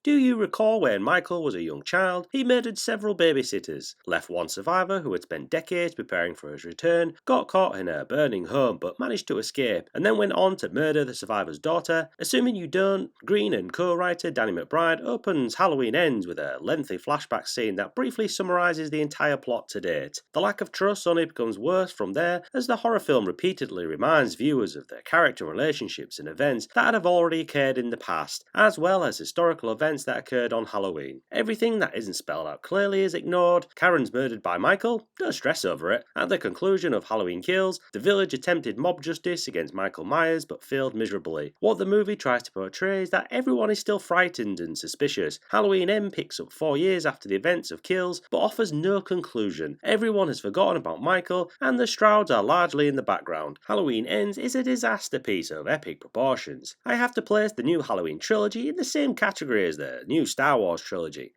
Do you recall when Michael was a young child, he murdered several babysitters, left one survivor who had spent decades preparing for his return, got caught in a burning home but managed to escape, and then went on to murder the survivor's daughter? Assuming you don't, Green and co-writer Danny McBride opens Halloween Ends with a lengthy flashback scene that briefly summarises the entire plot to date. The lack of trust only becomes worse from there as the horror film repeatedly reminds viewers of the character relationships and events that have already occurred in the past, as well as historical events that occurred on Halloween. Everything that isn't spelled out clearly is ignored. Karen's murdered by Michael? Don't stress over it. At the conclusion of Halloween Kills, the village attempted mob justice against Michael Myers but failed miserably. What the movie tries to portray is that everyone is still frightened and suspicious. Halloween End picks up 4 years after the events of Kills but offers no conclusion. Everyone has forgotten about Michael and the Strouds are largely in the background. Halloween Ends is a disaster piece of epic proportions. I have to place the new Halloween trilogy in the same category as the new Star Wars trilogy.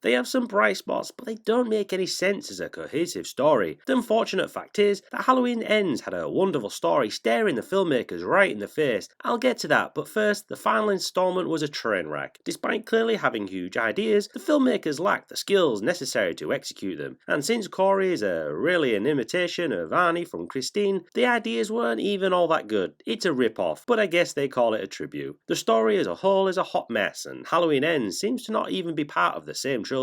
They have some bright spots, but they don't make any sense as a cohesive story. The unfortunate fact is that Halloween Ends had a wonderful story staring the filmmakers right in the face. I'll get to that, but first, the final installment was a train wreck. Despite clearly having huge ideas, the filmmakers lacked the skills necessary to execute them, and since Corey is really an imitation of Arnie from Christine, the ideas weren't even all that good. It's a rip-off, but I guess they call it a tribute. The story as a whole is a hot mess, and Halloween Ends seems to not even be part of the same trilogy.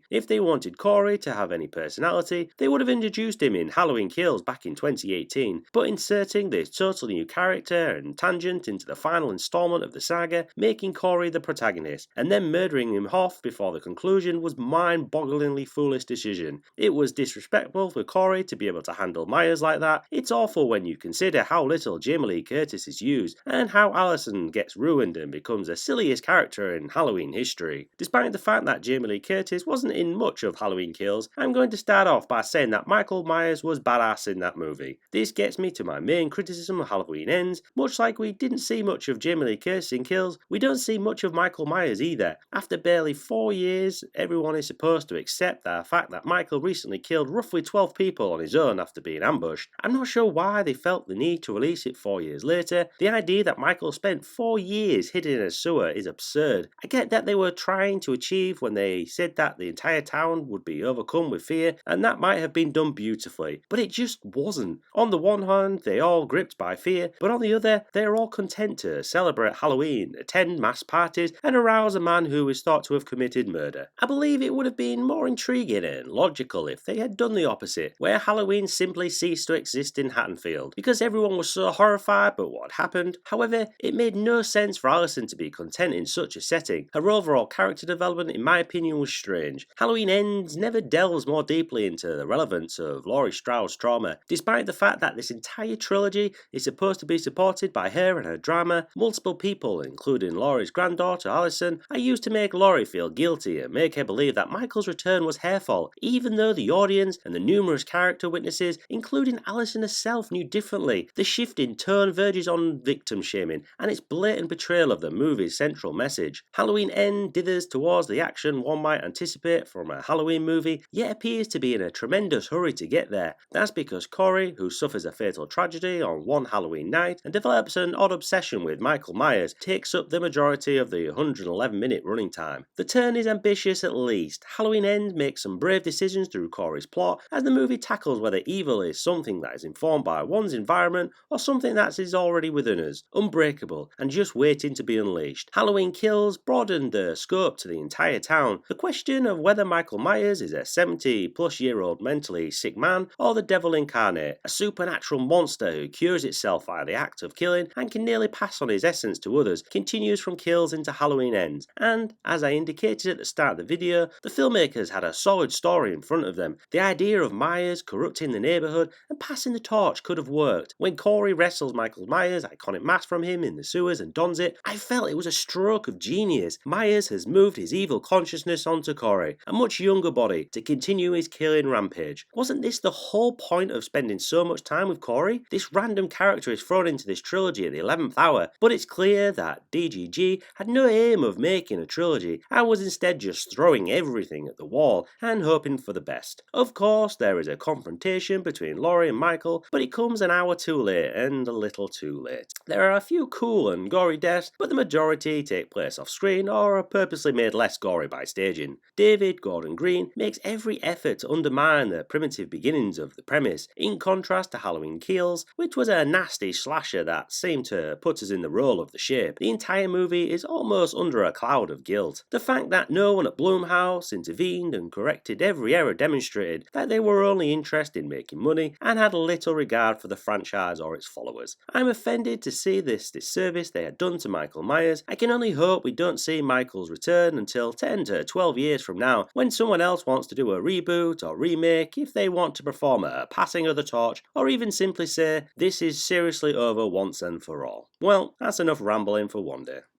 If they wanted Corey to have any personality, they would have introduced him in Halloween Kills back in 2018, but inserting this totally new character and tangent into the final installment of the saga, making Corey the protagonist, and then murdering him off before the conclusion was mind-bogglingly foolish decision. It was disrespectful for Corey to be able to handle Myers like that. It's awful when you consider how little Jamie Lee Curtis is used, and how Allison gets ruined and becomes the silliest character in Halloween history. Despite the fact that Jamie Lee Curtis wasn't in much of Halloween Kills, I'm going to start off by saying that Michael Myers was badass in that movie. This gets me to my main criticism of Halloween Ends. Much like we didn't see much of Jamie Lee Curtis in Kills, we don't see much of Michael Myers either. After barely 4 years, everyone is supposed to accept the fact that Michael recently killed roughly 12 people on his own after being ambushed. I'm not sure why they felt the need to release it 4 years later. The idea that Michael spent 4 years hidden in a sewer is absurd. I get that they were trying to achieve when they said that the entire town would be overcome with fear, and that might have been done beautifully, but it just wasn't. On the one hand, they all gripped by fear, but on the other, they are all content to celebrate Halloween, attend mass parties, and arouse a man who is thought to have committed murder. I believe it would have been more intriguing and logical if they had done the opposite, where Halloween simply ceased to exist in Haddonfield, because everyone was so horrified by what happened. However, it made no sense for Allison to be content in such a setting. Her overall character development, in my opinion, was strange. Halloween Ends never delves more deeply into the relevance of Laurie Stroud's trauma, despite the fact that this entire trilogy is supposed to be supported by her and her drama. Multiple people, including Laurie's granddaughter Allison, are used to make Laurie feel guilty and make her believe that Michael's return was her fault, even though the audience and the numerous character witnesses, including Allison herself, knew differently. The shift in tone verges on victim shaming, and its blatant betrayal of the movie's central message. Halloween End dithers towards the action one might anticipate from a Halloween movie, yet appears to be in a tremendous hurry to get there. That's because Corey, who suffers a fatal tragedy on one Halloween night and develops an odd obsession with Michael Myers, takes up the majority of the 111-minute running time. The turn is ambitious at least. Halloween Ends makes some brave decisions through Corey's plot, as the movie tackles whether evil is something that is informed by one's environment or something that is already within us, unbreakable and just waiting to be unleashed. Halloween Kills broadened the scope to the entire town. The question of whether Michael Myers is a 70-plus-year-old mentally sick man or the devil incarnate, a supernatural monster who cures itself by the act of killing and can nearly pass on his essence to others, continues from Kills into Halloween Ends. And, as I indicated at the start of the video, the filmmakers had a solid story in front of them. The idea of Myers corrupting the neighborhood and passing the torch could have worked. When Corey wrestles Michael Myers' iconic mask from him in the sewers and dons it, I felt it was a stroke of genius. Myers has moved his evil consciousness onto to Corey, a much younger body, to continue his killing rampage. Wasn't this the whole point of spending so much time with Corey? This random character is thrown into this trilogy at the 11th hour, but it's clear that DGG had no aim of making a trilogy and was instead just throwing everything at the wall and hoping for the best. Of course, there is a confrontation between Laurie and Michael, but it comes an hour too late and a little too late. There are a few cool and gory deaths, but the majority take place off screen or are purposely made less gory by staging. David Gordon Green makes every effort to undermine the primitive beginnings of the premise, in contrast to Halloween Kills, which was a nasty slasher that seemed to put us in the role of the shape. The entire movie is almost under a cloud of guilt. The fact that no one at Blumhouse intervened and corrected every error demonstrated that they were only interested in making money and had little regard for the franchise or its followers. I'm offended to see this disservice they had done to Michael Myers. I can only hope we don't see Michael's return until 10 to 12 years from now, when someone else wants to do a reboot or remake, if they want to perform a passing of the torch, or even simply say, this is seriously over once and for all. Well, that's enough rambling for one day.